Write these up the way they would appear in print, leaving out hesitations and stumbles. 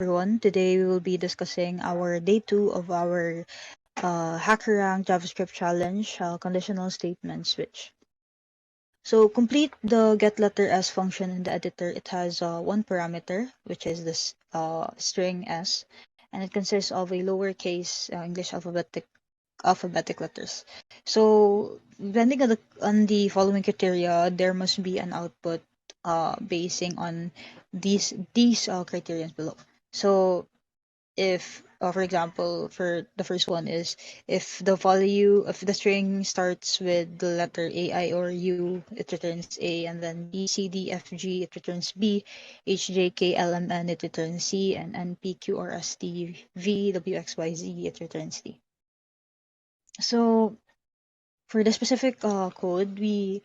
everyone. Today we will be discussing our day two of our HackerRank JavaScript challenge, conditional statement switch. So complete the getLetterS function in the editor. It has one parameter, which is this string s, and it consists of a lowercase English alphabetic letters. So depending on the following criteria, there must be an output basing on these criterions below. So if for example, for the first one is if the string starts with the letter a, I, or u, it returns a, and then b, c, d, f, g, it returns b, h, j, k, l, m, n, it returns c, and n, p, q, r, s, t, v, w, x, y, z, it returns d. So for the specific code, we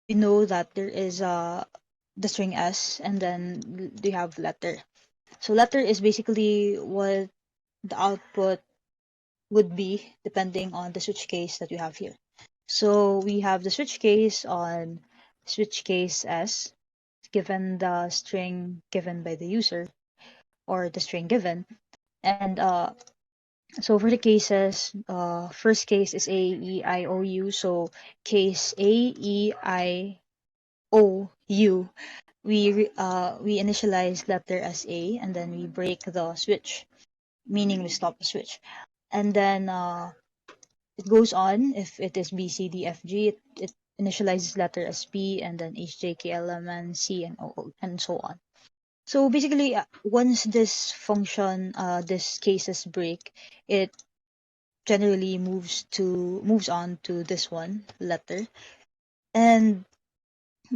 know that there is the string s, and then we have letter. So letter is basically what the output would be depending on the switch case that you have here. So we have the switch case on switch case s, given the string given by the user or the string given. And so for the cases, first case is A, E, I, O, U. So case A, E, I, O, U, we initialize letter as A, and then we break the switch, meaning we stop the switch. And then it goes on. If it is B, C, D, F, G, it initializes letter as P, and then H, J, K, L, M, N, C, and O, and so on. So basically, once this cases break, it generally moves on to this one letter. And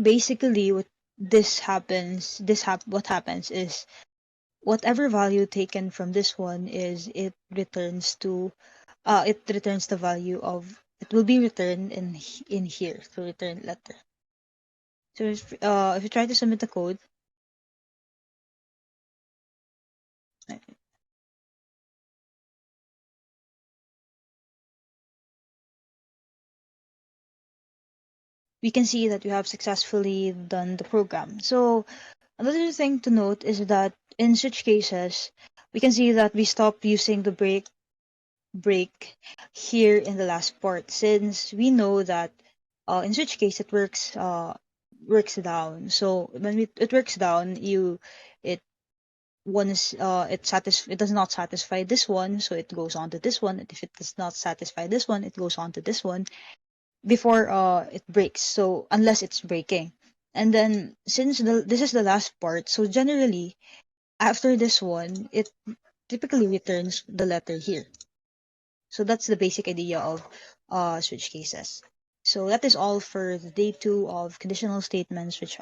basically what happens is whatever value taken from this one is it returns the value of it will be returned in here to return letter. So if you try to submit the code, we can see that we have successfully done the program. So another thing to note is that in such cases, we can see that we stop using the break here in the last part, since we know that in switch case it works down. So when it works down, it once it does not satisfy this one, so it goes on to this one. And if it does not satisfy this one, it goes on to this one before it breaks. So unless it's breaking, and then since this is the last part, so generally after this one, it typically returns the letter here. So that's the basic idea of switch cases. So that is all for the day two of conditional statements, which